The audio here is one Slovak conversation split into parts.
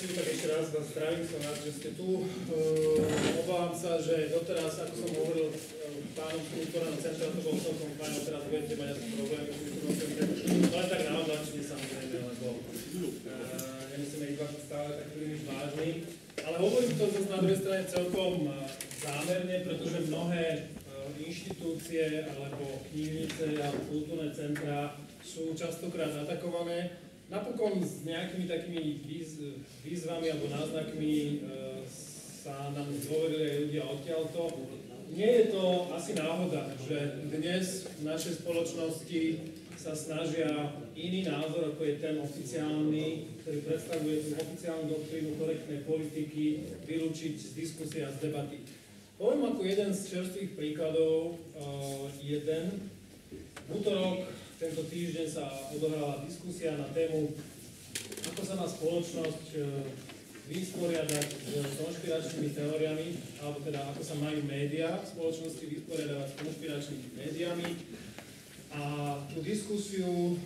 reakciu, tak ešte raz vás zdravím, som rád, že ste tu. Obávam sa, že doteraz, ako som hovoril pánom z kultúrneho centra, to bol celkom fajn, teraz budete mať asi problémy s kultúrneho centra, ale tak na odlačenie samozrejme, lebo nemusíme ich vás stále tak príliš vážny. Ale hovorím to zase na druhej strane celkom zámerne, pretože mnohé inštitúcie alebo knižnice a kultúrne centra sú častokrát atakované. Napokon s nejakými takými výzvami alebo náznakmi sa nám zdôverili aj ľudia odtiaľto. Nie je to asi náhoda, že dnes v našej spoločnosti sa snažia iný názor, ako je ten oficiálny, ktorý predstavuje tú oficiálnu doktrínu korektnej politiky, vylúčiť z diskusie a z debaty. Poviem ako jeden z čerstvých príkladov, v útorok tento týždeň sa odohrala diskusia na tému, ako sa má spoločnosť vysporiadať s konšpiračnými teóriami, alebo teda ako sa majú médiá v spoločnosti vysporiadať s konšpiračnými médiami. A tú diskusiu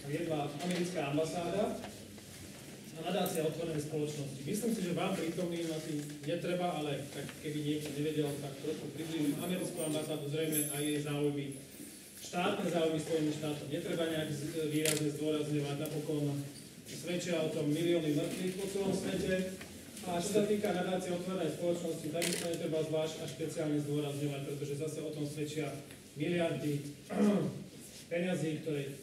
viedla americká ambasáda a nadácia otvorenej spoločnosti. Myslím si, že vám prítomným asi netreba, ale tak keby niekto nevedel, tak trošku približím americkú ambasádu, zrejme aj jej záujmy, štátne záujmy Spojených štátov. Netreba nejak výrazne zdôrazňovať, napokon svedčia o tom milióny mŕtvych po celom svete. A čo sa týka nadácie otvorenej spoločnosti, takisto netreba zvlášť a špeciálne zdôrazňovať, pretože zase o tom svedčia miliardy peňazí, ktoré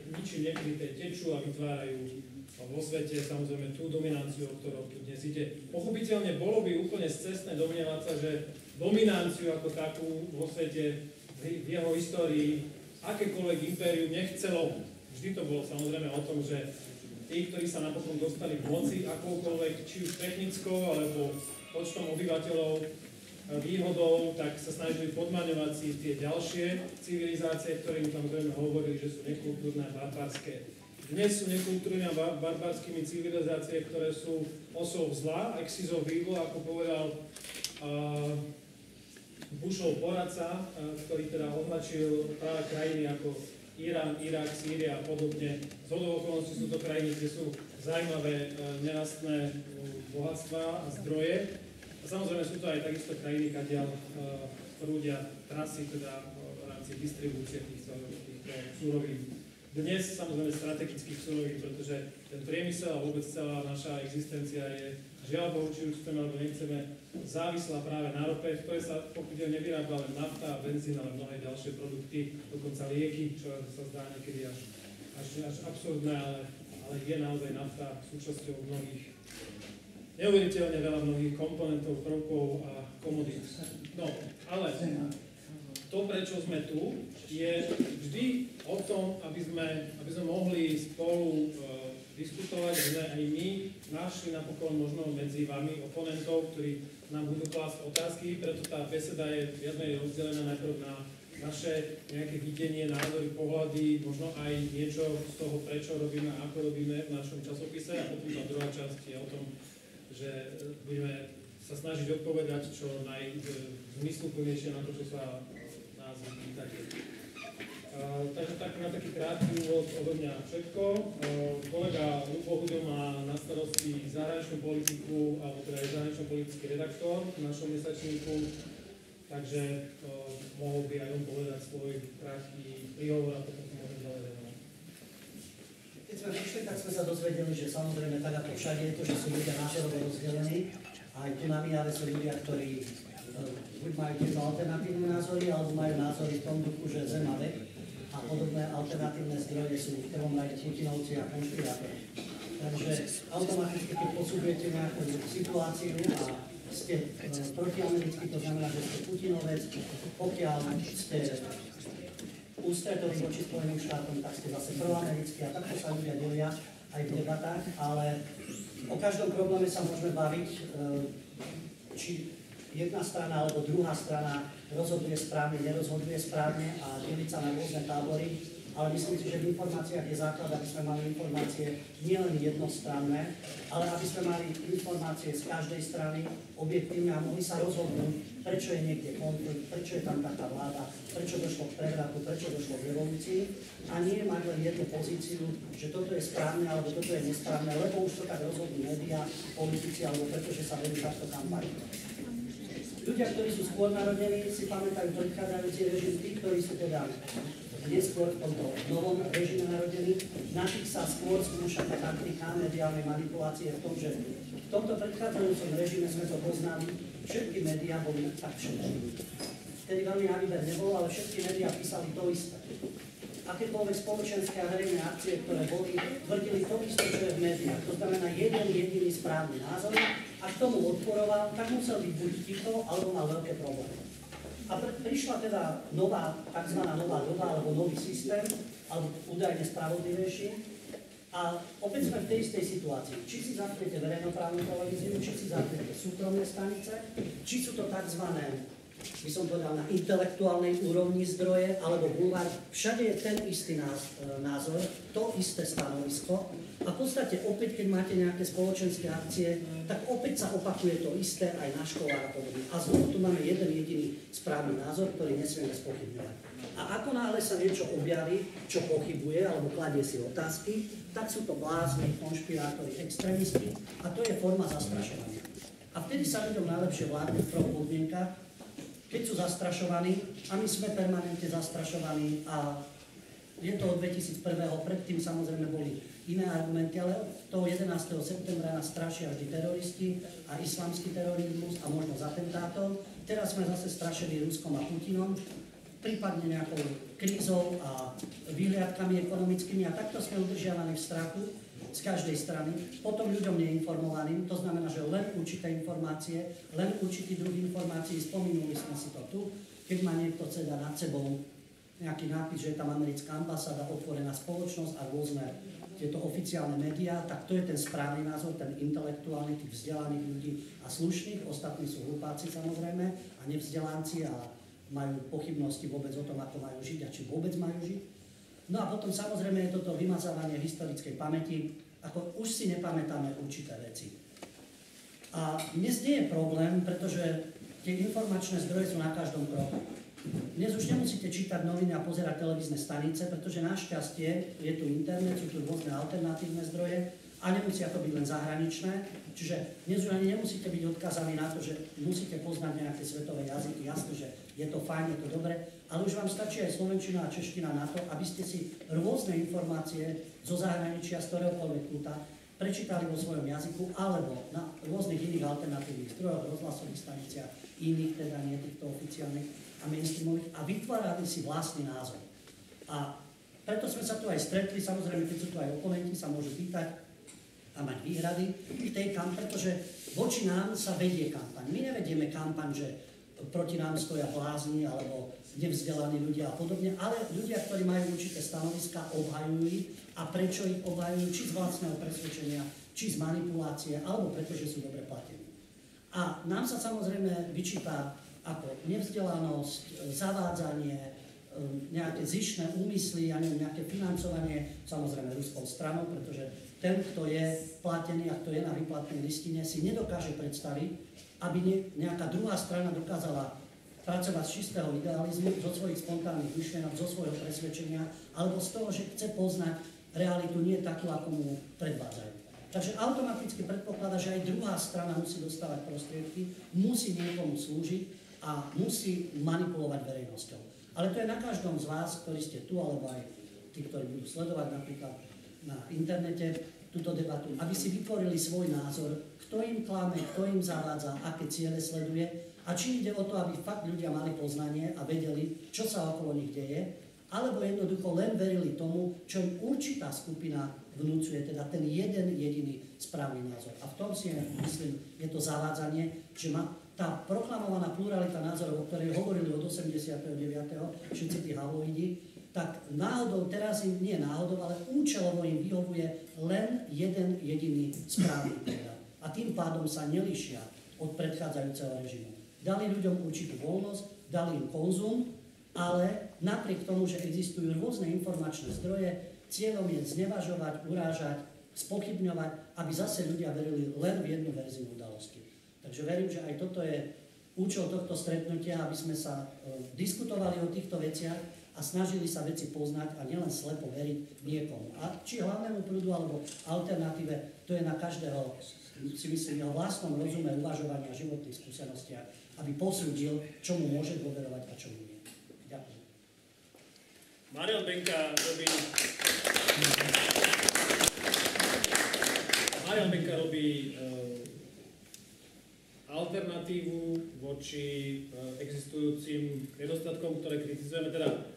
ničím nekryté tečú a vytvárajú vo svete samozrejme tú dominanciu, o ktorú tu dnes ide. Pochopiteľne bolo by úplne scestné domnievať sa, že dominanciu ako takú vo svete v jeho histórii akékoľvek impérium nechcelo. Vždy to bolo samozrejme o tom, že tí, ktorí sa napokon dostali k moci akoukoľvek, či už technickou, alebo počtom obyvateľov, výhodou, tak sa snažili podmaňovať si tie ďalšie civilizácie, ktoré im samozrejme hovorili, že sú nekultúrne a barbarské. Dnes sú nekultúrne a barbarskými civilizácie, ktoré sú osou zla, axis of evil, ako povedal Bushov poradca, ktorý teda označil práve krajiny ako Irán, Irak, Sýria a podobne. Zhodou okolností sú to krajiny, kde sú zaujímavé nerastné bohatstvá a zdroje. A samozrejme sú to aj takisto krajiny, kadiaľ prúdia trasy, teda v rámci distribúcie týchto surovín. Dnes samozrejme strategických surovín, pretože ten priemysel a vôbec celá naša existencia je, žiaľ Bohu, či už chceme alebo nechceme, závislá práve na rope, v ktorej sa pokiaľ nevyrába len nafta a benzín, ale mnohé ďalšie produkty, dokonca lieky, čo sa zdá niekedy až absurdné, ale je naozaj nafta súčasťou mnohých, neuveriteľne veľa mnohých komponentov, prvkov a komodít. No, ale to, prečo sme tu, je vždy o tom, aby sme mohli spolu diskutovať, že sme aj my našli napokon možno medzi vami oponentov, ktorí nám budú klásť otázky, preto tá beseda je viac menej rozdelená najprv na naše nejaké videnie, názory, pohľady, možno aj niečo z toho, prečo robíme a ako robíme v našom časopise, a potom tá druhá časť je o tom, že budeme sa snažiť odpovedať čo najzmysluplnejšie na to, čo sa nás pýtate. Takže tak na taký krátky úvod odo mňa všetko. Kolega Ľubo Hudo má na starosti zahraničnú politiku, alebo teda je zahranično-politický redaktor v našom mesačníku, takže mohol by aj on povedať svoj krátky príhovor a potom sa môžem ďalej venovať. Keď sme prišli, tak sme sa dozvedeli, že samozrejme tak ako všade je to, že sú ľudia názorovo rozdelení. Aj tu na Miave sú ľudia, ktorí buď majú tieto alternatívne názory, alebo majú názory v tom duchu, že Zem a vek a podobné alternatívne zdroje sú v prvom rade Putinovci a konšpirátori. Takže automaticky, keď posúdujete nejakú situáciu a ste protiamerický, to znamená, že ste Putinovec, pokiaľ ste ústretový voči Spojeným štátom, tak ste zase proamerický a takto sa ľudia delia aj v debatách, ale o každom probléme sa môžeme baviť, či jedna strana alebo druhá strana rozhoduje správne, nerozhoduje správne a deliť sa na rôzne tábory ale myslím si, že v informáciách je základ, aby sme mali informácie nielen jednostranné, ale aby sme mali informácie z každej strany objektívne a mohli sa rozhodnúť, prečo je niekde konflikt, prečo je tam taká vláda, prečo došlo k prevratu, prečo došlo k revolúcii a nie mať len jednu pozíciu, že toto je správne alebo toto je nesprávne, lebo už to tak rozhodnú médiá, politici alebo pretože sa vedú takto kampaň. Ľudia, ktorí sú skôr narodení, si pamätajú predchádzajúci režim, tí, ktorí sú teda neskôr v tomto novom režime narodení, na tých sa skôr skúša tá taktika mediálnej manipulácie v tom, že v tomto predchádzajúcom režime sme to poznali, všetky médiá boli tak všetky. Vtedy veľmi na výber nebolo, ale všetky médiá písali to isté. Akékoľvek spoločenské a verejné akcie, ktoré boli, tvrdili to isté, čo je v médiách. To znamená jeden jediný správny názor. A k tomu odporoval, tak musel byť buď ticho, alebo mal veľké problémy. A prišla teda nová, tzv. Nová doba, alebo nový systém, alebo údajne spravodlivejší. A opäť sme v tej istej situácii. Či si zapnete verejnoprávnu televíziu, či si zapnete súkromné stanice, či sú to tzv. By som povedal, na intelektuálnej úrovni zdroje, alebo bulvár, všade je ten istý názor, to isté stanovisko. A v podstate opäť, keď máte nejaké spoločenské akcie, tak opäť sa opakuje to isté aj na školách a podobne. A znovu tu máme jeden jediný správny názor, ktorý nesmieme spochybňovať. A ako náhle sa niečo objaví, čo pochybuje, alebo kladie si otázky, tak sú to blázni, konšpirátori, extrémisti a to je forma zastrašovania. A vtedy sa ľuďom najlepšie vládne v troch podmienkach, keď sú zastrašovaní, a my sme permanentne zastrašovaní a je to od 2001. Predtým samozrejme boli iné argumenty, ale od toho 11. septembra nás strašia vždy teroristi a islamský terorizmus a možno z atentátov. Teraz sme zase strašení Ruskom a Putinom, prípadne nejakou krízou a výhliadkami ekonomickými a takto sme udržiavaní v strachu z každej strany, potom ľuďom neinformovaným, to znamená, že len určité informácie, len určitý druh informácií, spomínuli sme si to tu, keď má niekto teda nad sebou nejaký nápis, že je tam americká ambasáda, otvorená spoločnosť a rôzne tieto oficiálne médiá, tak to je ten správny názor, ten intelektuálny, tých vzdelaných ľudí a slušných, ostatní sú hlupáci samozrejme a nevzdelanci a majú pochybnosti vôbec o tom, ako majú žiť a či vôbec majú žiť. No a potom samozrejme je toto vymazávanie historickej pamäti, ako už si nepamätáme určité veci. A dnes nie je problém, pretože tie informačné zdroje sú na každom kroku. Dnes už nemusíte čítať noviny a pozerať televízne stanice, pretože našťastie je tu internet, sú tu rôzne alternatívne zdroje a nemusia to byť len zahraničné. Čiže dnes už ani nemusíte byť odkazaní na to, že musíte poznať nejaké svetové jazyky. Jasné, že je to fajn, je to dobre, ale už vám stačí aj slovenčina a čeština na to, aby ste si rôzne informácie zo zahraničia, z ktoréhokoľvek kúta, prečítali vo svojom jazyku, alebo na rôznych iných alternatívnych zdrojoch, rozhlasových staniciach, iných, teda nie týchto oficiálnych a mainstreamových, a vytvárali si vlastný názor. A preto sme sa tu aj stretli, samozrejme, keď sú tu aj oponenti, sa môžu pýtať a mať výhrady k tej kampani, pretože voči nám sa vedie kampaň. My nevedieme kampaň, že proti nám stoja blázni alebo nevzdelaní ľudia a podobne, ale ľudia, ktorí majú určité stanoviska, obhajujú ich a prečo ich obhajujú, či z vlastného presvedčenia, či z manipulácie, alebo pretože sú dobre platení. A nám sa samozrejme vyčíta ako nevzdelanosť, zavádzanie, nejaké zištné úmysly, ja neviem, nejaké financovanie, samozrejme ruskou stranou, pretože ten, kto je platený a kto je na výplatnej listine, si nedokáže predstaviť, aby nejaká druhá strana dokázala pracovať z čistého idealizmu, zo svojich spontánnych myšlienok, zo svojho presvedčenia, alebo z toho, že chce poznať realitu nie takú, ako mu predvádzajú. Takže automaticky predpokladá, že aj druhá strana musí dostávať prostriedky, musí niekomu slúžiť a musí manipulovať verejnosťou. Ale to je na každom z vás, ktorí ste tu, alebo aj tí, ktorí budú sledovať napríklad na internete túto debatu, aby si vytvorili svoj názor, kto im klame, kto im zavádza, aké ciele sleduje a či ide o to, aby fakt ľudia mali poznanie a vedeli, čo sa okolo nich deje, alebo jednoducho len verili tomu, čo im určitá skupina vnúcuje, teda ten jeden jediný správny názor. A v tom si myslím, je to zavádzanie, že tá proklamovaná pluralita názorov, o ktorej hovorili od 89. všetci tí haloidi, tak náhodou, teraz im nie náhodou, ale účelovo im vyhovuje len jeden jediný správny pohľad. A tým pádom sa nelíšia od predchádzajúceho režimu. Dali ľuďom určitú voľnosť, dali im konzum, ale napriek tomu, že existujú rôzne informačné zdroje, cieľom je znevažovať, urážať, spochybňovať, aby zase ľudia verili len v jednu verziu udalosti. Takže verím, že aj toto je účel tohto stretnutia, aby sme sa diskutovali o týchto veciach a snažili sa veci poznať a nielen slepo veriť niekomu. A či hlavnému prúdu alebo alternatíve, to je na každého, si myslím, jeho vlastnom rozume, uvažovania a životných skúsenostiach, aby posúdil, čomu môže dôverovať a čomu nie. Ďakujem. Marian Benka robí alternatívu voči existujúcim nedostatkom, ktoré kritizujeme, teda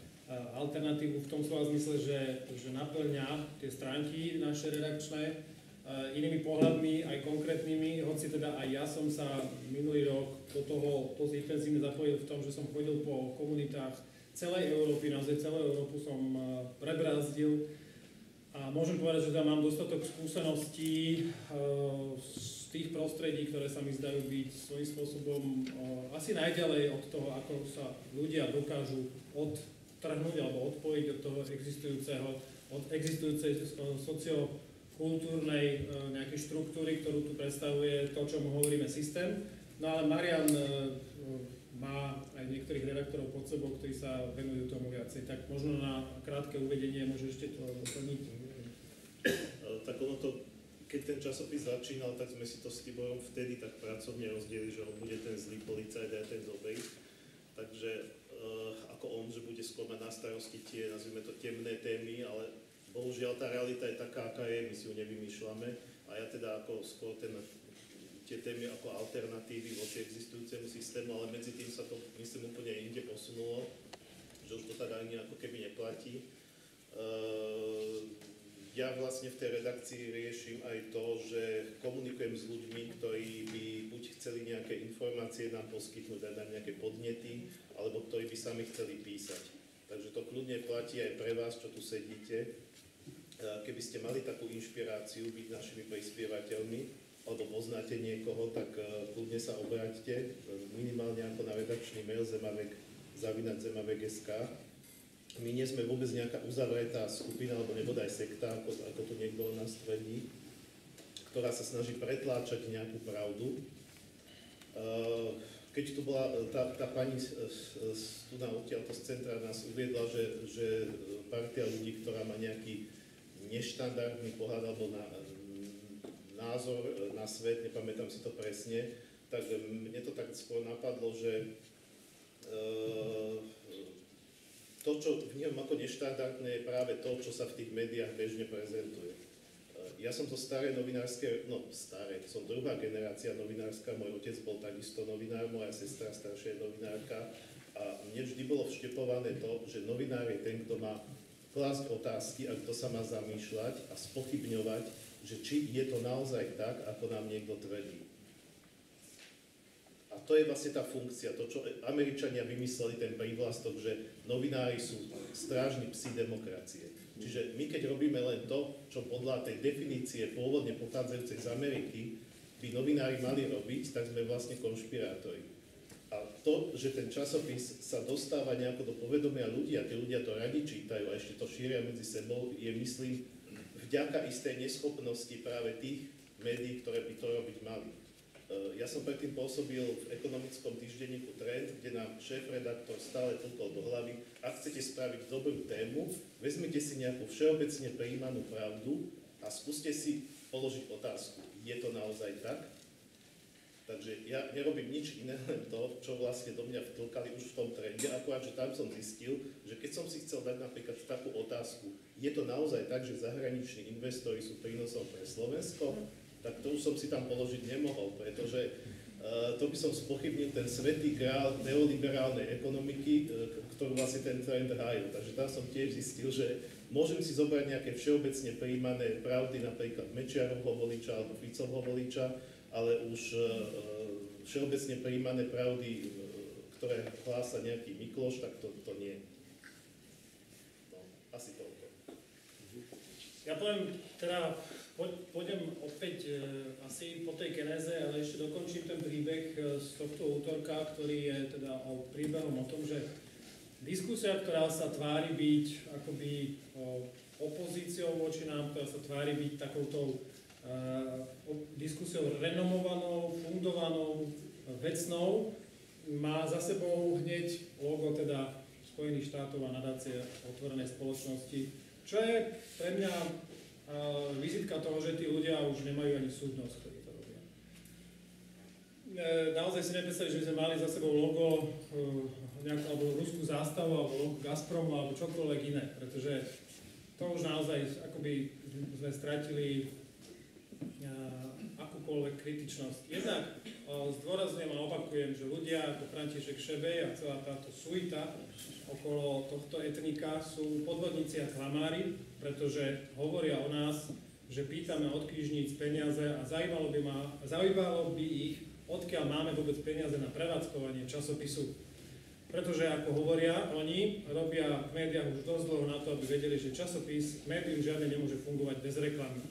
alternatívu v tom slova zmysle, že naplňa tie stránky naše redakčné inými pohľadmi, aj konkrétnymi, hoci teda aj ja som sa minulý rok do toho dosť intenzívne zapojil v tom, že som chodil po komunitách celej Európy, naozaj celú Európu som prebrázdil a môžem povedať, že tam mám dostatok skúseností z tých prostredí, ktoré sa mi zdajú byť svojím spôsobom asi najďalej od toho, ako sa ľudia dokážu odtrhnúť alebo odpojiť od toho existujúcej sociokultúrnej nejakej štruktúry, ktorú tu predstavuje to, čomu hovoríme systém. No ale Marian má aj niektorých redaktorov pod sebou, ktorí sa venujú tomu viacej. Tak možno na krátke uvedenie môže ešte to doplniť. Tak ono to, keď ten časopis začínal, tak sme si to s Tiborom vtedy tak pracovne rozdielili, že on bude ten zlý policajt a ten dobrý. Takže ako on, že bude skôr mať na starosti tie, nazvime to, temné témy, ale bohužiaľ tá realita je taká, aká je, my si ju nevymýšľame. A ja teda ako skôr tie témy ako alternatívy voči existujúcemu systému, ale medzi tým sa to, myslím, úplne inde posunulo, že už to tak ani ako keby neplatí. Ja vlastne v tej redakcii riešim aj to, že komunikujem s ľuďmi, ktorí by buď chceli nejaké informácie nám poskytnúť, dať nám nejaké podnety, alebo ktorí by sami chceli písať. Takže to kľudne platí aj pre vás, čo tu sedíte. Keby ste mali takú inšpiráciu byť našimi prispievateľmi, alebo poznáte niekoho, tak kľudne sa obráťte, minimálne ako na redakčný mail zemavek@zemavek.sk. My nie sme vôbec nejaká uzavretá skupina, alebo nebodaj sekta, ako tu niekto o nás tvrdí, ktorá sa snaží pretláčať nejakú pravdu. Keď tu bola tá pani tu na odtiaľto z centra nás uviedla, že partia ľudí, ktorá má nejaký neštandardný pohľad alebo názor na svet, nepamätám si to presne, tak mne to tak skôr napadlo, že to, čo vnímam ako neštandardné, je práve to, čo sa v tých médiách bežne prezentuje. Ja som zo starej novinárskej, som druhá generácia novinárska, môj otec bol takisto novinár, moja sestra staršia je novinárka a mne vždy bolo vštepované to, že novinár je ten, kto má klásť otázky a kto sa má zamýšľať a spochybňovať, že či je to naozaj tak, ako nám niekto tvrdí. A to je vlastne tá funkcia, to, čo Američania vymysleli, ten prívlastok, že novinári sú strážni psi demokracie. Čiže my, keď robíme len to, čo podľa tej definície pôvodne pochádzajúcej z Ameriky by novinári mali robiť, tak sme vlastne konšpirátori. A to, že ten časopis sa dostáva nejako do povedomia ľudí a tí ľudia to radi čítajú a ešte to šíria medzi sebou, je, myslím, vďaka istej neschopnosti práve tých médií, ktoré by to robiť mali. Ja som predtým pôsobil v ekonomickom týždenníku Trend, kde nám šéf-redaktor stále tlkol do hlavy, ak chcete spraviť dobrú tému, vezmite si nejakú všeobecne prijímanú pravdu a skúste si položiť otázku. Je to naozaj tak? Takže ja nerobím nič iné, len to, čo vlastne do mňa vtlkali už v tom Trende, akurát, že tam som zistil, že keď som si chcel dať napríklad takú otázku, je to naozaj tak, že zahraniční investori sú prínosom pre Slovensko? Tak to už som si tam položiť nemohol, pretože to by som spochybnil ten svätý grál neoliberálnej ekonomiky, ktorú vlastne ten Trend hájil. Takže tam som tiež zistil, že môžem si zobrať nejaké všeobecne prijímané pravdy, napríklad Mečiarovho voliča alebo Ficovho voliča, ale už všeobecne prijímané pravdy, ktoré hlása nejaký Mikloš, tak to nie. No, asi toľko. Ja poviem, teda pôjdem opäť asi po tej genéze, ale ešte dokončím ten príbeh z tohto útorka, ktorý je teda príbehom o tom, že diskusia, ktorá sa tvári byť akoby opozíciou voči nám, ktorá sa tvári byť takouto diskusiou renomovanou, fundovanou, vecnou, má za sebou hneď logo teda Spojených štátov a nadácie otvorenej spoločnosti, čo je pre mňa vizitka toho, že tí ľudia už nemajú ani súdnosť, ktorí to robia. Naozaj si nepredstaviť, že by sme mali za sebou logo alebo ruskú zástavu, alebo logo Gazpromu, alebo čokoľvek iné, pretože to už naozaj akoby sme stratili akúkoľvek kritičnosť. Jednak zdôrazňujem a opakujem, že ľudia ako František Šebej a celá táto suita okolo tohto etnika sú podvodníci a klamári, pretože hovoria o nás, že pýtame od knižníc peniaze a zaujímalo by ich, odkiaľ máme vôbec peniaze na prevádzkovanie časopisu. Pretože, ako hovoria, oni robia v médiách už dosť dlho na to, aby vedeli, že časopis, médium žiadne nemôže fungovať bez reklamy.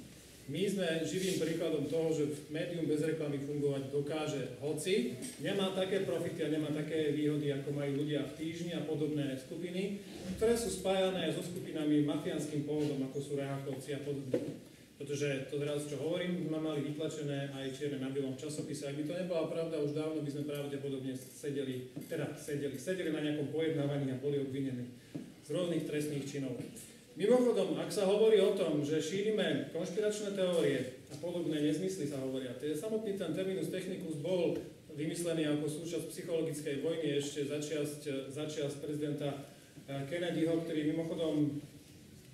My sme živým príkladom toho, že médium bez reklamy fungovať dokáže, hoci nemá také profity a nemá také výhody, ako majú ľudia v Týždni a podobné skupiny, ktoré sú spájané so skupinami mafiánskym pôvodom, ako sú Rehákovci a podobne. Pretože to teraz, čo hovorím, sme mali vytlačené aj čierne na bielom časopise. Ak by to nebola pravda, už dávno by sme pravdepodobne sedeli na nejakom pojednávaní a boli obvinení z rôznych trestných činov. Mimochodom, ak sa hovorí o tom, že šírime konšpiračné teórie a podobné nezmysly sa hovoria, samotný ten terminus technicus bol vymyslený ako súčasť psychologickej vojny ešte začias prezidenta Kennedyho, ktorý mimochodom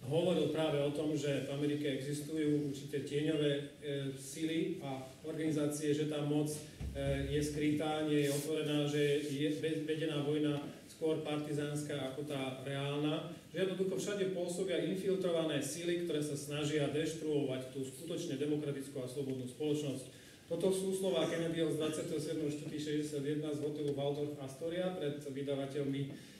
hovoril práve o tom, že v Amerike existujú určité tieňové sily a organizácie, že tá moc je skrytá, nie je otvorená, že je vedená vojna skôr partizánska ako tá reálna, že jednoducho všade pôsobia infiltrované sily, ktoré sa snažia deštruovať tú skutočne demokratickú a slobodnú spoločnosť. Toto sú slova Kennedyho z 27.4.61 z hotelu Waldorf Astoria pred vydavateľmi.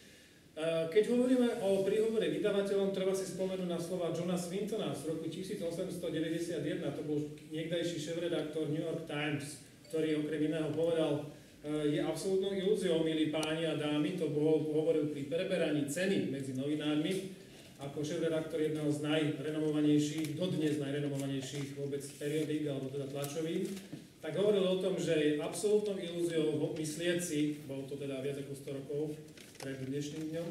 Keď hovoríme o príhovore vydavateľom, treba si spomenúť na slova Johna Swintona z roku 1891, to bol niekdajší šéfredaktor New York Times, ktorý okrem iného povedal, je absolútnou ilúziou, milí páni a dámy, to hovoril pri preberaní ceny medzi novinármi, ako šéfredaktor jedného z najrenomovanejších, dodnes najrenomovanejších vôbec periodík, alebo teda tlačovín, tak hovoril o tom, že je absolútnou ilúziou myslieť si, bolo to teda viac ako 100 rokov, pred dnešným dňom,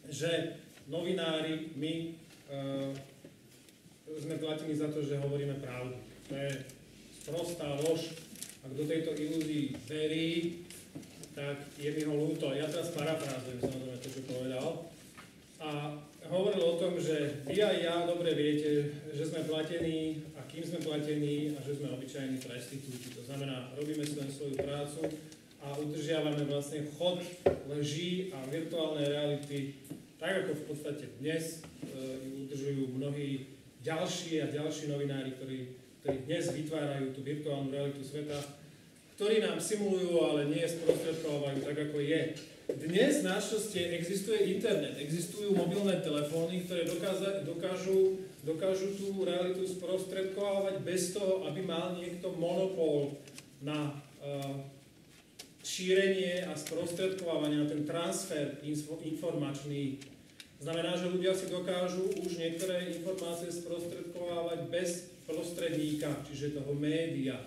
že novinári, my sme platení za to, že hovoríme pravdu. To je sprostá lož. Ak do tejto ilúzii verí, tak je mi ho ľúto. Ja teraz parafrázujem samozrejme to, čo povedal. A hovoril o tom, že vy aj ja dobre viete, že sme platení a kým sme platení a že sme obyčajní prestitúti. To znamená, robíme si len svoju prácu a udržiavame vlastne chod lží a virtuálnej reality, tak ako v podstate dnes udržujú mnohí ďalší a ďalší novinári, ktorí dnes vytvárajú tú virtuálnu realitu sveta, ktorí nám simulujú, ale nie sprostredkovávajú tak, ako je. Dnes našťastie existuje internet, existujú mobilné telefóny, ktoré dokážu tú realitu sprostredkovávať bez toho, aby mal niekto monopol na šírenie a sprostredkovávanie, na ten transfer informačný. Znamená, že ľudia si dokážu už niektoré informácie sprostredkovávať bez prostredníka, čiže toho média.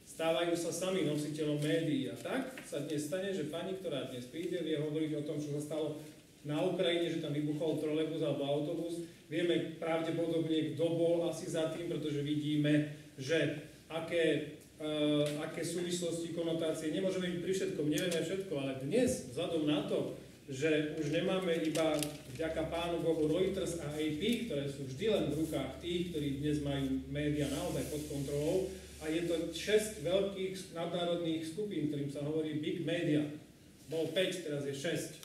Stávajú sa sami nositeľom médií. A tak sa dnes stane, že pani, ktorá dnes príde, vie hovoriť o tom, čo sa stalo na Ukrajine, že tam vybuchol trolejbus alebo autobus. Vieme pravdepodobne, kto bol asi za tým, pretože vidíme, že aké súvislosti, konotácie, nemôžeme byť pri všetkom, nevieme všetko, ale dnes, vzhľadom na to, že už nemáme iba vďaka Pánu Bohu Reuters a AP, ktoré sú vždy len v rukách tých, ktorí dnes majú médiá naozaj pod kontrolou, a je to 6 veľkých nadnárodných skupín, ktorým sa hovorí Big Media. Bol 5, teraz je 6.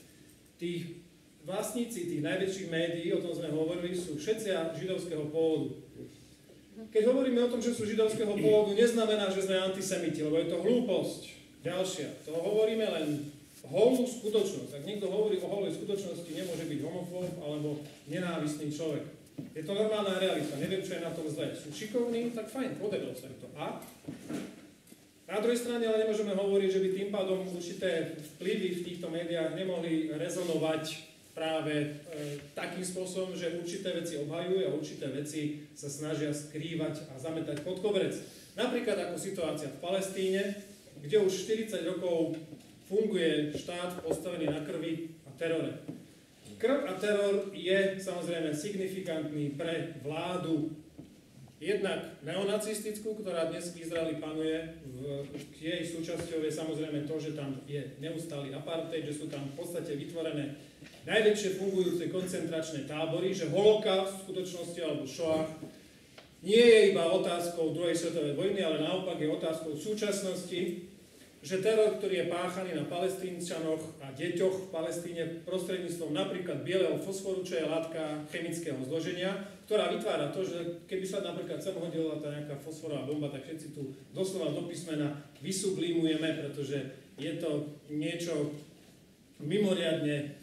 Tých vlastníci tých najväčších médií, o tom sme hovorili, sú všetci židovského pôvodu. Keď hovoríme o tom, že sú židovského pôvodu, neznamená, že sme antisemiti, lebo je to hlúposť. Ďalšia. To hovoríme len holú skutočnosť. Ak niekto hovorí o holej skutočnosti, nemôže byť homofób alebo nenávistný človek. Je to normálna realita. Neviem, čo je na tom zle. Sú šikovní, tak fajn, podarilo sa im to. A Na druhej strane ale nemôžeme hovoriť, že by tým pádom určité vplyvy v týchto médiách nemohli rezonovať práve takým spôsobom, že určité veci obhajujú a určité veci sa snažia skrývať a zametať pod koberec. Napríklad ako situácia v Palestíne, kde už 40 rokov funguje štát postavený na krvi a terore. Krv a teror je samozrejme signifikantný pre vládu jednak neonacistickú, ktorá dnes v Izraeli panuje, jej súčasťou je samozrejme to, že tam je neustály apartheid, že sú tam v podstate vytvorené najväčšie fungujúce koncentračné tábory, že holokaust v skutočnosti alebo šoah nie je iba otázkou druhej svetovej vojny, ale naopak je otázkou súčasnosti, že teror, ktorý je páchaný na Palestínčanoch a deťoch v Palestíne prostredníctvom napríklad bieleho fosforu, čo je látka chemického zloženia, ktorá vytvára to, že keby sa napríklad sem hodila tá nejaká fosforová bomba, tak všetci tu doslova do písmena vysublimujeme, pretože je to niečo mimoriadne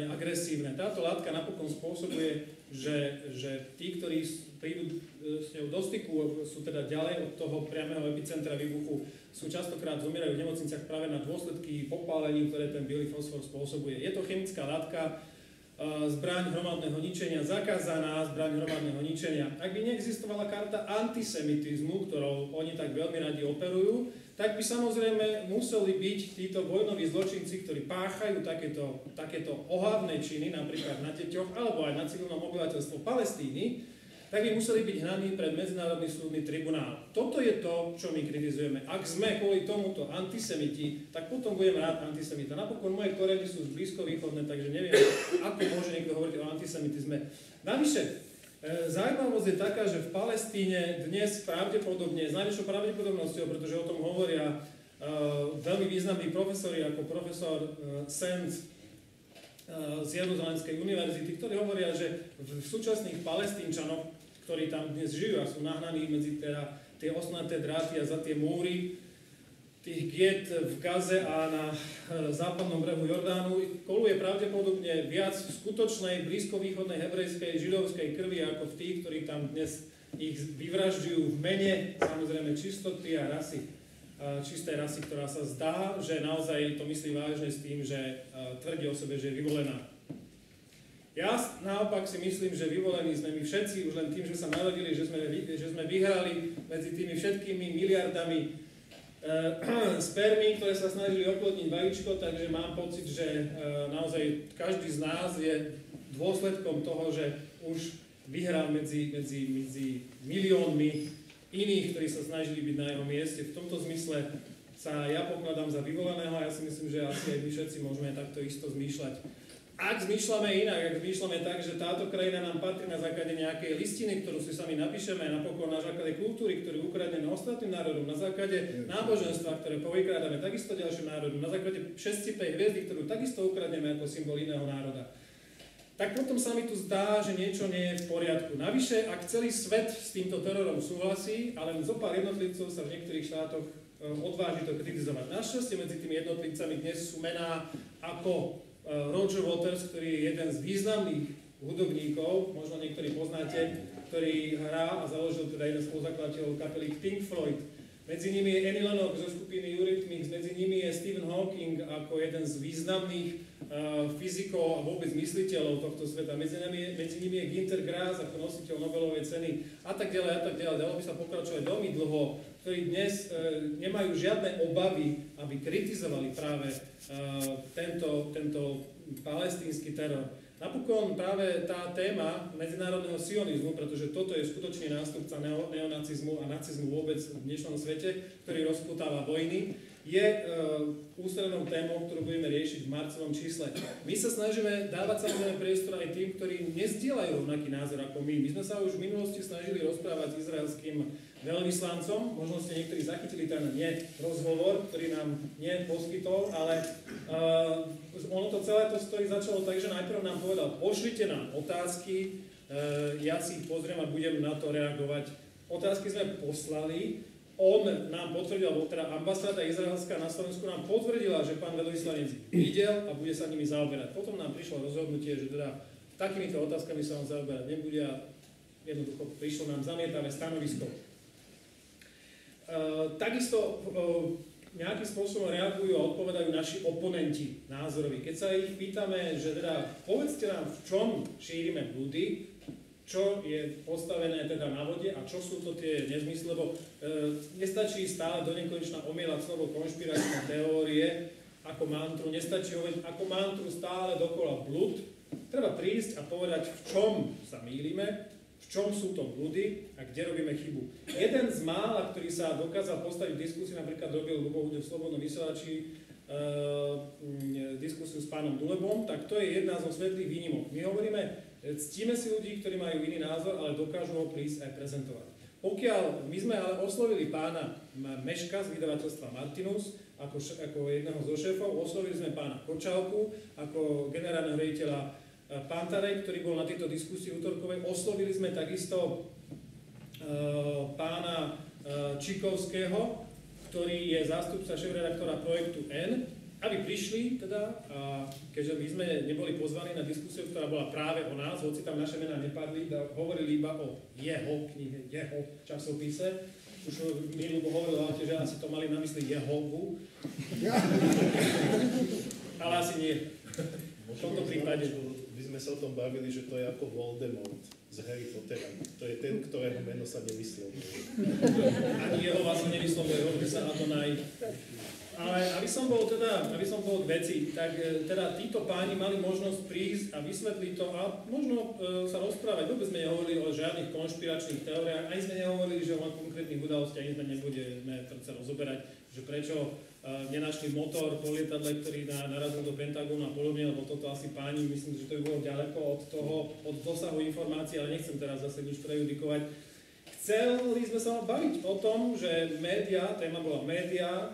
agresívne. Táto látka napokon spôsobuje, že tí, ktorí prídu s ňou do styku, sú teda ďalej od toho priameho epicentra výbuchu, sú častokrát zomierajú v nemocniciach práve na dôsledky popálení, ktoré ten biely fosfor spôsobuje. Je to chemická látka, zbraň hromadného ničenia, zakázaná zbraň hromadného ničenia. Ak by neexistovala karta antisemitizmu, ktorou oni tak veľmi radi operujú, tak by samozrejme museli byť títo vojnoví zločinci, ktorí páchajú takéto ohavné činy, napríklad na deťoch, alebo aj na civilnom obyvateľstve Palestíny, tak by museli byť hnaní pred Medzinárodný súdny tribunál. Toto je to, čo my kritizujeme. Ak sme kvôli tomuto antisemiti, tak potom budem rád antisemita. Napokon moje korene sú blízkovýchodné, takže neviem, ako môže niekto hovoriť o antisemitizme. Navyše, zaujímavosť je taká, že v Palestíne dnes pravdepodobne, s najväčšou pravdepodobnosťou, pretože o tom hovoria veľmi významní profesori, ako profesor Sands z Jeruzalemskej univerzity, ktorí hovoria, že v súčasných Palestínčanoch, ktorí tam dnes žijú a sú nahnaní medzi tie osnaté dráty a za tie múry tých giet v Gaze a na západnom brehu Jordánu, koluje pravdepodobne viac skutočnej blízkovýchodnej hebrejskej židovskej krvi ako v tých, ktorí tam dnes ich vyvražďujú v mene samozrejme čistoty a rasy. Čistej rasy, ktorá sa zdá, že naozaj to myslí vážne s tým, že tvrdí o sebe, že je vyvolená. Ja naopak si myslím, že vyvolení sme my všetci už len tým, že sa narodili, že sme vyhrali medzi tými všetkými miliardami spermí, ktoré sa snažili oplodniť vajíčko, takže mám pocit, že naozaj každý z nás je dôsledkom toho, že už vyhral medzi miliónmi iných, ktorí sa snažili byť na jeho mieste. V tomto zmysle sa ja pokladám za vyvoleného a ja si myslím, že asi aj my všetci môžeme takto isto zmýšľať. Ak zmýšľame inak, ak zmýšľame tak, že táto krajina nám patrí na základe nejakej listiny, ktorú si sami napíšeme, napokon na základe kultúry, ktorú ukradneme ostatným národom, na základe náboženstva, ktoré povykrádame takisto ďalším národom, na základe šesťcipej hviezdy, ktorú takisto ukradneme ako symbol iného národa, tak potom sa mi tu zdá, že niečo nie je v poriadku. Navyše, ak celý svet s týmto terorom súhlasí, ale len zo pár jednotlivcov sa v niektorých štátoch odváži to kritizovať. Našťastie medzi tými jednotlivcami dnes sú mená ako Roger Waters, ktorý je jeden z významných hudobníkov, možno niektorí poznáte, ktorý hrá a založil teda jeden z spoluzakladateľov kapely Pink Floyd. Medzi nimi je Annie Lennox zo skupiny Eurythmics, medzi nimi je Stephen Hawking ako jeden z významných fyzikov a vôbec mysliteľov tohto sveta. Medzi nimi je Günter Grass ako nositeľ Nobelovej ceny a tak ďalej a tak ďalej. Dalo by sa pokračovať veľmi dlho, ktorí dnes nemajú žiadne obavy, aby kritizovali práve tento palestínsky teror. Napokon práve tá téma medzinárodného sionizmu, pretože toto je skutočný nástupca neonacizmu a nacizmu vôbec v dnešnom svete, ktorý rozputáva vojny, je ústrednou témou, ktorú budeme riešiť v marcovom čísle. My sa snažíme dávať samozrejme priestor aj tým, ktorí nezdieľajú rovnaký názor ako my. My sme sa už v minulosti snažili rozprávať s izraelským veľvyslancom, možno ste niektorí zachytili ten rozhovor, ktorý nám poskytol, ale ono to celé to začalo tak, že najprv nám povedal, pošlite nám otázky, ja si ich pozriem a budem na to reagovať. Otázky sme poslali, on nám potvrdil, alebo teda ambasáda izraelská na Slovensku nám potvrdila, že pán veľvyslanec videl a bude sa nimi zaoberať. Potom nám prišlo rozhodnutie, že teda takýmito otázkami sa on zaoberať nebude a jednoducho prišlo nám zamietavé stanovisko. Takisto nejakým spôsobom reagujú a odpovedajú naši oponenti názoroví. Keď sa ich pýtame, že teda povedzte nám, v čom šírime blúdy, čo je postavené teda na vode a čo sú to tie nezmysly, lebo nestačí stále do nekonečna omielať slovo konšpiračné teórie ako mantru, nestačí hovoriť ako mantru stále dokola blúd. Treba prísť a povedať, v čom sa mýlime, v čom sú to blúdy a kde robíme chybu. Jeden z mála, ktorý sa dokázal postaviť v diskusii, napríklad robil Ľubo Hude v Slobodnom vysielači diskusiu s pánom Dulebom, tak to je jedna zo svetlých výnimok. My hovoríme, ctíme si ľudí, ktorí majú iný názor, ale dokážu ho prísť aj prezentovať. Pokiaľ my sme ale oslovili pána Meška z vydavateľstva Martinus ako jedného zo šéfov, oslovili sme pána Kočálku ako generálneho riaditeľa Pantarej, ktorý bol na tejto diskusii útorkovej, oslovili sme takisto pána Čikovského, ktorý je zástupca šéfredaktora projektu N, aby prišli teda, a keďže my sme neboli pozvaní na diskusiu, ktorá bola práve o nás, hoci tam naše mená nepadli, hovorili iba o jeho knihe, jeho časopise. Už mi Ľubo hovoril, že asi to mali na mysli Jehovu. Ale asi nie. V tomto prípade. My sme sa o tom bavili, že to je ako Voldemort z Harry Pottera. To je ten, ktorého meno sa nevyslovuje. Ani Jehova sa nevyslovuje, hovorí sa Adonaj. Ale aby som bol k veci, tak teda títo páni mali možnosť prísť a vysvetliť to a možno sa rozprávať. Vôbec sme nehovorili o žiadnych konšpiračných teóriách, ani sme nehovorili, že o konkrétnych udalostiach, ani sme nebudeme sa rozoberať, že prečo nenašli motor po lietadle, ktorý narazil do Pentagónu a podobne, lebo toto asi páni, myslím, že to by bolo ďaleko od dosahu informácií, ale nechcem teraz zase nič prejudikovať. Chceli sme sa baviť o tom, že médiá, téma bola médiá,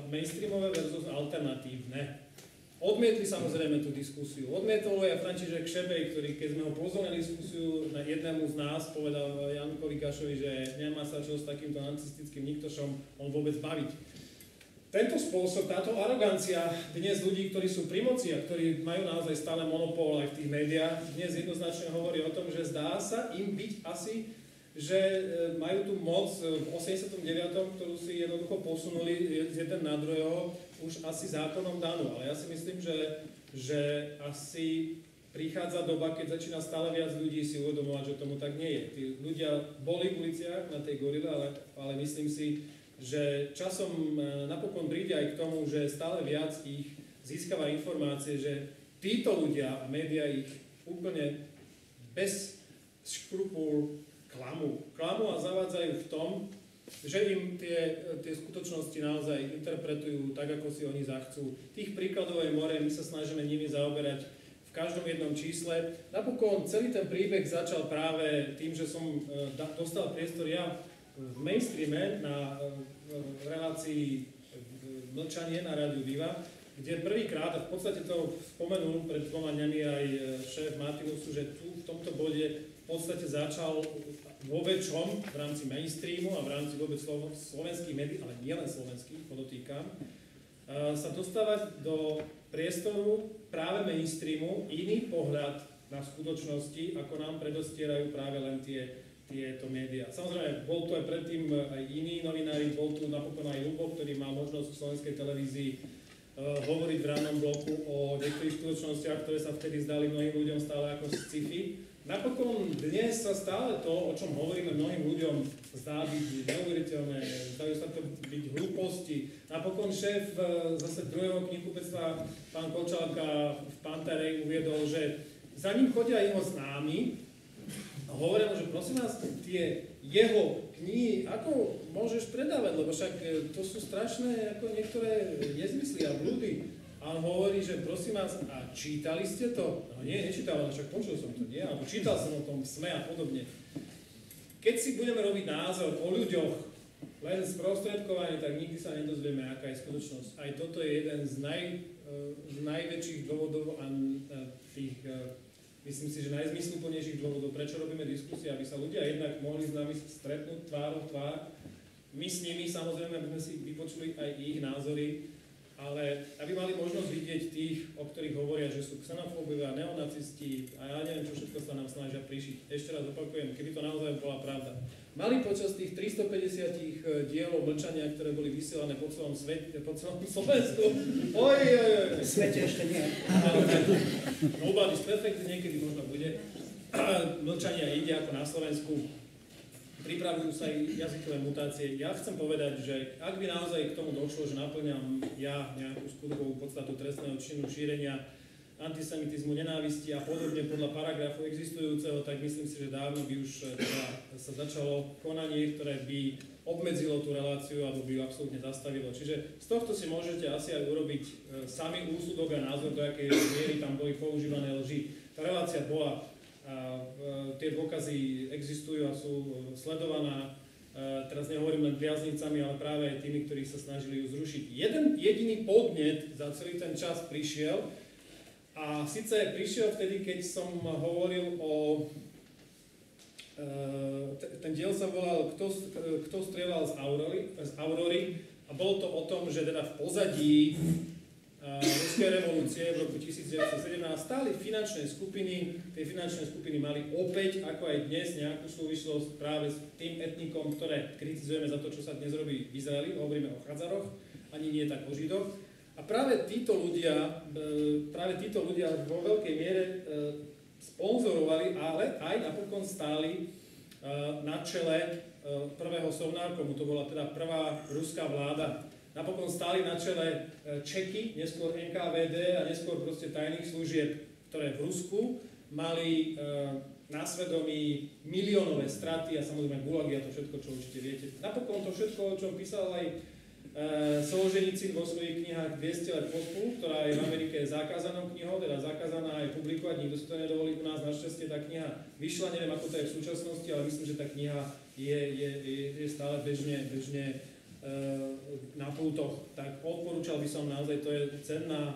mainstreamové versus alternatívne. Odmietli samozrejme tú diskusiu. Odmietol aj František Šebej, ktorý keď sme ho pozvali na diskusiu na jednému z nás, povedal Jankovi Gašovi, že nemá sa čo s takýmto nacistickým niktošom on vôbec baviť. Tento spôsob, táto arogancia dnes ľudí, ktorí sú pri moci a ktorí majú naozaj stále monopol aj v tých médiách, dnes jednoznačne hovorí o tom, že zdá sa im byť asi, že majú tú moc v 89., ktorú si jednoducho posunuli z jeden na druhého, už asi zákonom danú. Ale ja si myslím, že asi prichádza doba, keď začína stále viac ľudí si uvedomovať, že tomu tak nie je. Tí ľudia boli v uliciach na tej gorile, ale myslím si, že časom napokon príde aj k tomu, že stále viac ich získava informácie, že títo ľudia a médiá ich úplne bez škrupul klamu a zavádzajú v tom, že im tie skutočnosti naozaj interpretujú tak, ako si oni zachcú. Tých príkladov je more, my sa snažíme nimi zaoberať v každom jednom čísle. Napokon celý ten príbeh začal práve tým, že som dostal priestor ja v mainstreame na relácii Mlčanie na Rádiu Viva, kde prvýkrát, a v podstate to spomenul pred 2 dňami aj šéf Martinusu, že tu v tomto bode v podstate začal vo väčšom v rámci mainstreamu a v rámci vôbec slovenských médií, ale nielen slovenských, podotýkam, sa dostávať do priestoru práve mainstreamu iný pohľad na skutočnosti, ako nám predostierajú práve len tieto médiá. Samozrejme, bol tu aj predtým aj iní novinári, bol tu napokon aj Ľubo, ktorý má možnosť v slovenskej televízii hovoriť v rannom bloku o niektorých skutočnostiach, ktoré sa vtedy zdali mnohým ľuďom stále ako sci-fi. Napokon dnes sa stále to, o čom hovoríme mnohým ľuďom, zdá byť neuveriteľné, zdajú sa to byť hlúposti. Napokon šéf zase druhého knihkupectva, pán Kočálka v Pantarej uviedol, že za ním chodia jeho známi a hovoria mu, že prosím vás, tie jeho knihy, ako môžeš predávať, lebo však to sú strašné ako niektoré nezmysly a blúdy. A on hovorí, že prosím vás, a čítali ste to? No nie, nečítal, ale však počul som to, nie? Alebo čítal som o tom SME a podobne. Keď si budeme robiť názor o ľuďoch len sprostredkovanie, tak nikdy sa nedozvieme, aká je skutočnosť. Aj toto je jeden z najväčších dôvodov a tých, myslím si, že najzmysluplnejších dôvodov, prečo robíme diskusie, aby sa ľudia jednak mohli s nami stretnúť tvárou v tvár. My s nimi, samozrejme, aby sme si vypočuli aj ich názory, ale aby mali možnosť vidieť tých, o ktorých hovoria, že sú xenofóbovia, neonacisti a ja neviem, čo všetko sa nám snažia prišiť. Ešte raz opakujem, keby to naozaj bola pravda, mali počas tých 350 dielov mlčania, ktoré boli vysielané po celom svete, po celom Slovensku. V svete ešte nie. Nobody's perfect, niekedy možno bude. Mlčania ide ako na Slovensku. Pripravujú sa aj jazykové mutácie. Ja chcem povedať, že ak by naozaj k tomu došlo, že naplňam ja nejakú skutkovú podstatu trestného činu šírenia antisemitizmu, nenávisti a podobne podľa paragrafu existujúceho, tak myslím si, že dávno by už teda sa začalo konanie, ktoré by obmedzilo tú reláciu alebo by ju absolútne zastavilo. Čiže z tohto si môžete asi aj urobiť sami úsudok a názor, do akej miery tam boli používané lži. Tá relácia bola, tie dôkazy existujú a sú sledované. Teraz nehovorím len priaznivcami, ale práve aj tými, ktorí sa snažili ju zrušiť. Jeden jediný podnet za celý ten čas prišiel, a síce prišiel vtedy, keď som hovoril o... ten diel sa volal Kto strieľal z Aurory a bolo to o tom, že teda v pozadí ruskej revolúcie v roku 1917 stáli finančné skupiny. Tie finančné skupiny mali opäť, ako aj dnes, nejakú súvislosť práve s tým etnikom, ktoré kritizujeme za to, čo sa dnes robí v Izraeli. Hovoríme o Chadzaroch, ani nie tak o Židoch. A práve títo ľudia vo veľkej miere sponzorovali, ale aj napokon stáli na čele prvého Sovnárkomu, to bola teda prvá ruská vláda. Napokon stáli na čele Čeky, neskôr NKVD a neskôr proste tajných služieb, ktoré v Rusku mali na svedomí miliónové straty a samozrejme gulagy a to všetko, čo určite viete. Napokon to všetko, o čom písal aj Solženicyn vo svojich knihách 200 let pospolu, ktorá je v Amerike zakázanou knihou, teda zakázaná aj publikovať, nikto si to nedovolí, u nás našťastie tá kniha vyšla, neviem ako to je v súčasnosti, ale myslím, že tá kniha je stále bežne na pultoch. Tak odporúčal by som naozaj, to je cenná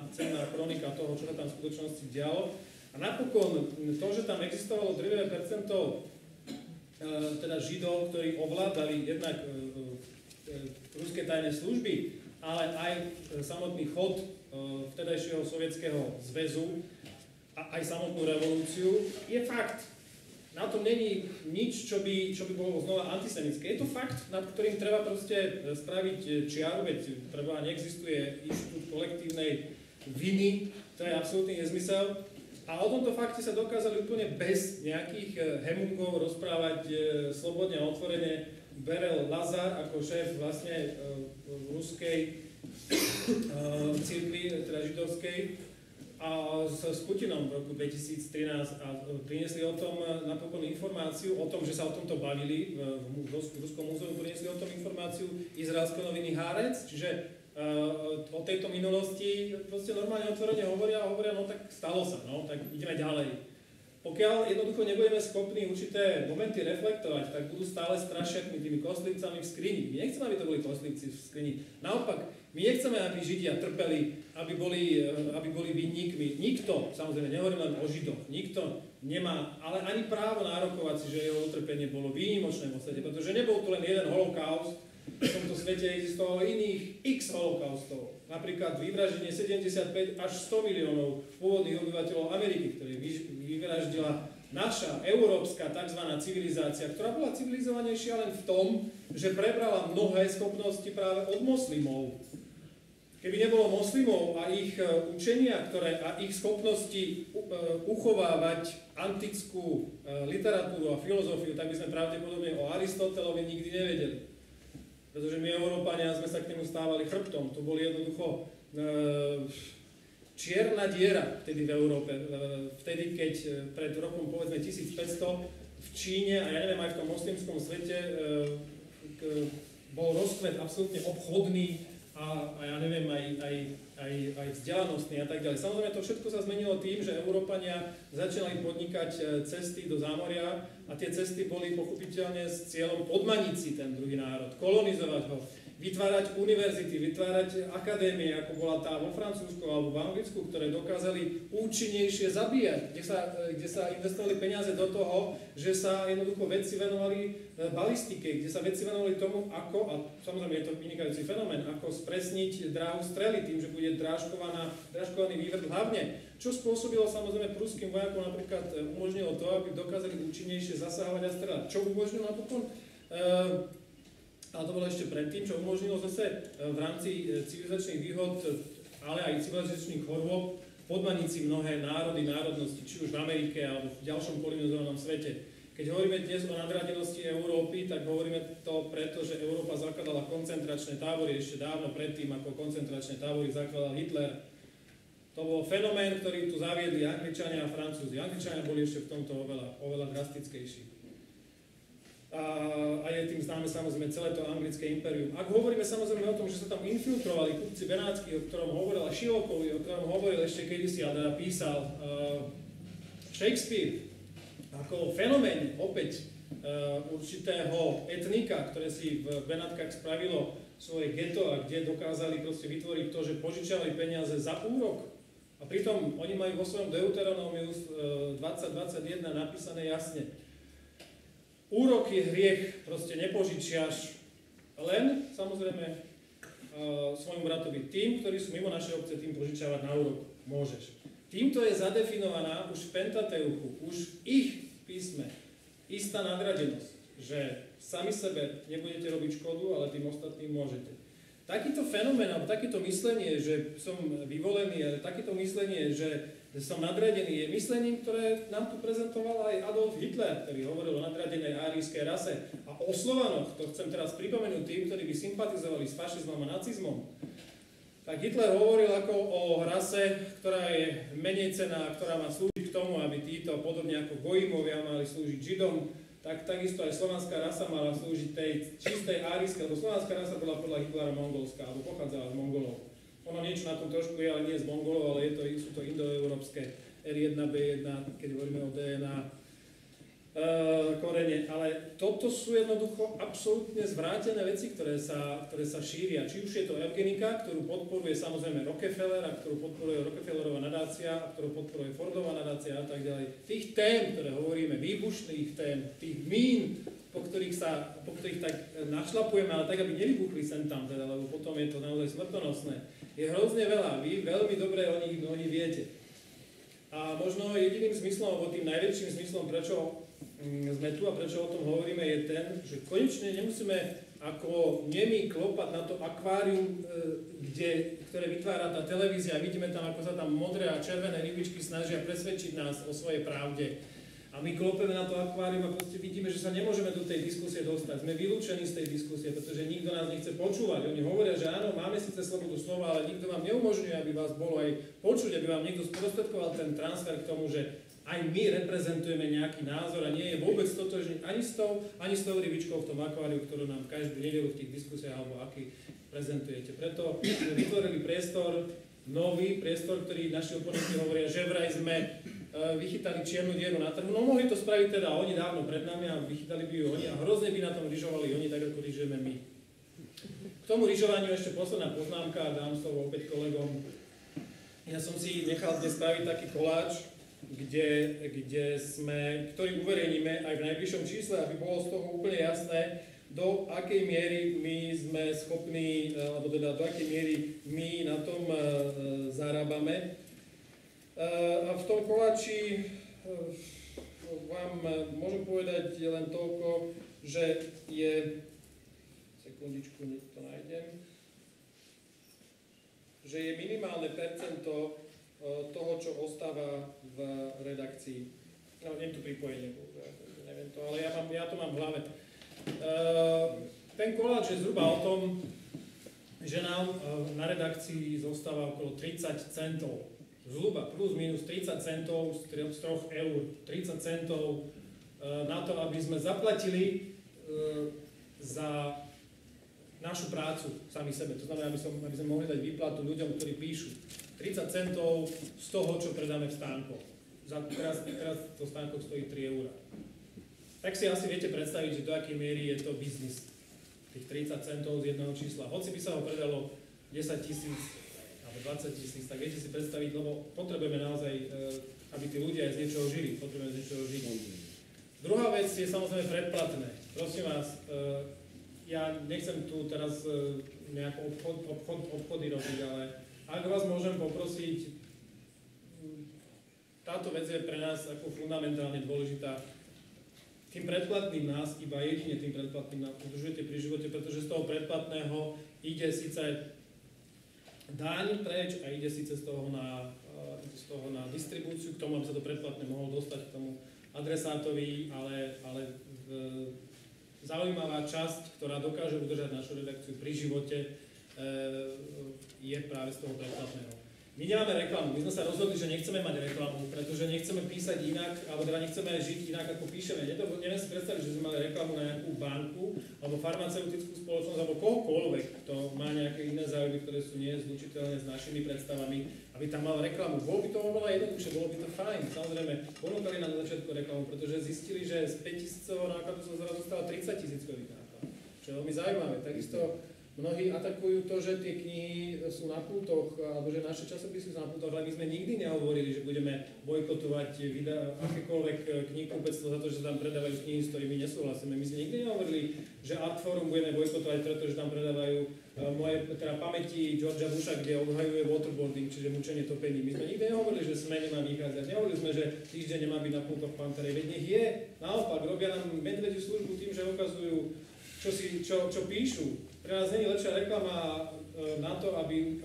kronika toho, čo sa tam v skutočnosti dialo. A napokon to, že tam existovalo drvivé percento teda Židov, ktorí ovládali jednak ruské tajné služby, ale aj samotný chod vtedajšieho Sovietskeho zväzu a aj samotnú revolúciu, je fakt. Na tom není nič, čo by bolo znova antisemické. Je to fakt, nad ktorým treba proste spraviť čiaru, veď preboha neexistuje inštitút kolektívnej viny, to je absolútny nezmysel. A o tomto fakte sa dokázali úplne bez nejakých hemungov rozprávať slobodne a otvorene Berel Lazar ako šéf vlastne ruskej cirkvi, teda židovskej, a s Putinom v roku 2013 a priniesli o tom napokon informáciu, o tom, že sa o tomto bavili v Ruskom múzeu, priniesli o tom informáciu izraelské noviny Haaretz, čiže o tejto minulosti proste normálne otvorene hovoria, no tak stalo sa, no tak ideme ďalej. Pokiaľ jednoducho nebudeme schopní určité momenty reflektovať, tak budú stále strašiakmi tými kostlivcami v skrini. My nechceme, aby to boli kostlivci v skrini. Naopak, my nechceme, aby Židia trpeli, aby boli vinníkmi. Nikto, samozrejme, nehovorím len o Židoch, nikto nemá, ale ani právo nárokovať si, že jeho utrpenie bolo výnimočné vo svete, pretože nebol to len jeden holokaust, v tomto svete existovalo iných x holokaustov. Napríklad vyvraždenie 75 až 100 miliónov pôvodných obyvateľov Ameriky, ktorý vyvraždila naša európska tzv. Civilizácia, ktorá bola civilizovanejšia len v tom, že prebrala mnohé schopnosti práve od moslimov. Keby nebolo moslimov a ich učenia, a ich schopnosti uchovávať antickú literatúru a filozofiu, tak by sme pravdepodobne o Aristotelovi nikdy nevedeli. Pretože my, Európania, sme sa k nemu stávali chrbtom. To boli jednoducho čierna diera vtedy v Európe. Vtedy, keď pred rokom, povedzme, 1500 v Číne, a ja neviem, aj v tom moslimskom svete, bol rozkvet absolútne obchodný a ja neviem, aj vzdelanostný a tak ďalej. Samozrejme, to všetko sa zmenilo tým, že Európania začali podnikať cesty do zámoria a tie cesty boli pochopiteľne s cieľom podmaniť si ten druhý národ, kolonizovať ho, vytvárať univerzity, vytvárať akadémie, ako bola tá vo Francúzsku alebo v Anglicku, ktoré dokázali účinnejšie zabíjať, kde sa investovali peniaze do toho, že sa jednoducho vedci venovali balistike, kde sa vedci venovali tomu, ako, a samozrejme je to vynikajúci fenomén, ako spresniť dráhu strely tým, že bude drážkovaný vývrh hlavne, čo spôsobilo samozrejme pruským vojakom napríklad umožnilo to, aby dokázali účinnejšie zasahovať a strelať. Čo umožnilo napokon Ale to bolo ešte predtým, čo umožnilo zase v rámci civilizačných výhod, ale aj civilizačných chorôb podmaniť si mnohé národy, národnosti, či už v Amerike alebo v ďalšom kolonizovanom svete. Keď hovoríme dnes o nadradenosti Európy, tak hovoríme to preto, že Európa zakladala koncentračné tábory ešte dávno predtým, ako koncentračné tábory zakladal Hitler. To bol fenomén, ktorý tu zaviedli Angličania a Francúzi. Angličania boli ešte v tomto oveľa drastickejší. A je tým známe samozrejme celé to anglické impérium. Ak hovoríme samozrejme o tom, že sa tam infiltrovali kupci benátsky, o ktorom hovoril Šilokovi, o ktorom hovoril ešte kedysi, ale teda písal Shakespeare, ako fenomén opäť určitého etnika, ktoré si v Benátkach spravilo svoje geto a kde dokázali proste vytvoriť to, že požičiavali peniaze za úrok. A pritom oni majú vo svojom Deuteronómiu 2021 napísané jasne. Úrok je hriech, proste nepožičiaš len, samozrejme, svojmu bratovi. Tým, ktorí sú mimo našej obce, tým požičiavať na úrok môžeš. Týmto je zadefinovaná už v Pentateuchu, už v ich písme, istá nadradenosť, že sami sebe nebudete robiť škodu, ale tým ostatným môžete. Takýto fenomén, alebo takéto myslenie, že som vyvolený, ale takéto myslenie, že som nadradený, je myslením, ktoré nám tu prezentoval aj Adolf Hitler, ktorý hovoril o nadradenej árijskej rase. A o Slovanoch, to chcem teraz pripomenúť tým, ktorí by sympatizovali s fašizmom a nacizmom. Tak Hitler hovoril ako o rase, ktorá je menej cenná, ktorá má slúžiť k tomu, aby títo, podobne ako Gojímovia, mali slúžiť Židom, tak takisto aj slovanská rasa mala slúžiť tej čistej árijskej, lebo slovanská rasa bola podľa Hitlera mongolská, alebo pochádzala z Mongolov. Ono niečo na tom trošku je, ale nie z Mongolov, ale sú to indoeurópske R1, B1, keď hovoríme o DNA korene. Ale toto sú jednoducho absolútne zvrátené veci, ktoré sa šíria. Či už je to eugenika, ktorú podporuje samozrejme Rockefeller, a ktorú podporuje Rockefellerová nadácia, a ktorú podporuje Fordová nadácia a tak ďalej. Tých tém, ktoré hovoríme, výbušných tém, tých mín, po ktorých tak našlapujeme, ale tak, aby nevybuchli sem tam, teda, lebo potom je to naozaj smrtonosné. Je hrozne veľa, vy veľmi dobre o nich viete. A možno jediným zmyslom, alebo tým najväčším zmyslom, prečo sme tu a prečo o tom hovoríme, je ten, že konečne nemusíme ako nemý klopať na to akvárium, ktoré vytvára tá televízia. Vidíme tam, ako sa tam modré a červené rybičky snažia presvedčiť nás o svojej pravde. A my klopeme na to akvárium a proste vidíme, že sa nemôžeme do tej diskusie dostať. Sme vylúčení z tej diskusie, pretože nikto nás nechce počúvať. Oni hovoria, že áno, máme síce slobodu slova, ale nikto vám neumožňuje, aby vás bolo aj počuť, aby vám niekto sprostredkoval ten transfer k tomu, že aj my reprezentujeme nejaký názor a nie je vôbec totožný ani s tou rybičkou v tom akváriu, ktorú nám každú nedeľu v tých diskusiách alebo aký prezentujete. Preto sme vytvorili priestor, nový priestor, ktorý naši oponenti hovoria, že vraj sme vychytali čiernu dieru na trhu. No mohli to spraviť teda oni dávno pred nami a vychytali by ju oni a hrozne by na tom lyžovali oni tak, ako lyžujeme my. K tomu lyžovaniu ešte posledná poznámka, dám slovo opäť kolegom. Ja som si nechal dnes spraviť taký koláč, ktorý uverejníme aj v najbližšom čísle, aby bolo z toho úplne jasné, do akej miery my sme schopní, alebo teda do akej miery my na tom zarábame. A v tom koláči vám môžem povedať len toľko, že je, sekundičku, nech to nájdem, že je minimálne percento toho, čo ostáva v redakcii. No, nie tu pripojenie, neviem to, ale ja to mám v hlave. Ten koláč je zhruba o tom, že nám na redakcii zostáva okolo 30 centov. Zhruba plus minus 30 centov z 3 eur, 30 centov na to, aby sme zaplatili za našu prácu sami sebe. To znamená, aby sme mohli dať výplatu ľuďom, ktorí píšu. 30 centov z toho, čo predáme v stánkoch. Teraz to stánkoch stojí 3 eur. Tak si asi viete predstaviť, že do akej miery je to biznis. Tých 30 centov z jedného čísla. Hoci by sa ho predalo 10 000 20 000, tak viete si predstaviť, lebo potrebujeme naozaj, aby tí ľudia aj z niečoho žili. Potrebujeme z niečoho žiť. Druhá vec je samozrejme predplatné. Prosím vás, ja nechcem tu teraz nejako obchody robiť, ale ak vás môžem poprosiť, táto vec je pre nás ako fundamentálne dôležitá. tým predplatným nás, iba jedine tým predplatným nás udržujete pri živote, pretože z toho predplatného ide síce daň preč a ide síce z toho na distribúciu, k tomu, aby sa to predplatné mohlo dostať k tomu adresátovi, ale zaujímavá časť, ktorá dokáže udržať našu redakciu pri živote, je práve z toho predplatného. My nemáme reklamu, my sme sa rozhodli, že nechceme mať reklamu, pretože nechceme písať inak, alebo teda nechceme žiť inak, ako píšeme. Neviem si predstaviť, že sme mali reklamu na nejakú banku, alebo farmaceutickú spoločnosť, alebo kohokoľvek, kto má nejaké iné záujmy, ktoré sú nezlučiteľné s našimi predstavami, aby tam mal reklamu. Bolo by to oveľa jednoduchšie, bolo by to fajn. Samozrejme, ponúkali nám na začiatku reklamu, pretože zistili, že z 5 000 nákladu sa zrazu stalo 30 000 náklad, čo je veľmi zaujímavé. Takisto mnohí atakujú to, že tie knihy sú na pultoch, alebo že naše časopisy sú na pultoch, ale my sme nikdy nehovorili, že budeme bojkotovať akékoľvek knihkupectvo za to, že tam predávajú knihy, s ktorými nesúhlasíme. My sme nikdy nehovorili, že Artforum budeme bojkotovať, pretože tam predávajú moje pamäti Georgea Busha, kde obhajuje waterboarding, čiže mučenie topení. My sme nikdy nehovorili, že SME nemá vychádzať. Nehovorili sme, že Týždeň nemá byť na pultoch Panterej. Veď nech je. Naopak, robia nám medvediu službu tým, že ukazujú, čo píšu. Pre nás nie je lepšia reklama na to, aby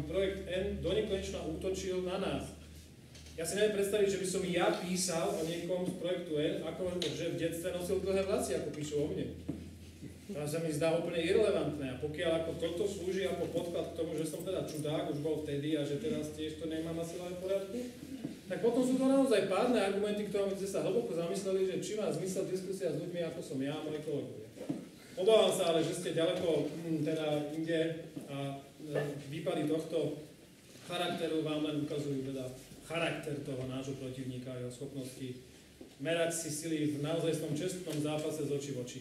projekt N donekonečna útočil na nás. Ja si neviem predstaviť, že by som ja písal o niekom z projektu N, ako že v detstve nosil dlhé vlasy, ako píšu o mne. To sa mi zdá úplne irrelevantné. A pokiaľ ako toto slúži ako podklad k tomu, že som teda čudák, už bol vtedy a že teraz tiež to nemám asi len v poriadku, tak potom sú to naozaj pádne argumenty, ktoré ste sa hlboko zamysleli, že či má zmysel diskusia s ľuďmi, ako som ja a moji kolegovia. Obávam sa ale, že ste ďaleko teda inde a výpady tohto charakteru vám len ukazujú teda charakter toho nášho protivníka a jeho schopnosti merať si sily v naozaj čestnom zápase z očí v oči.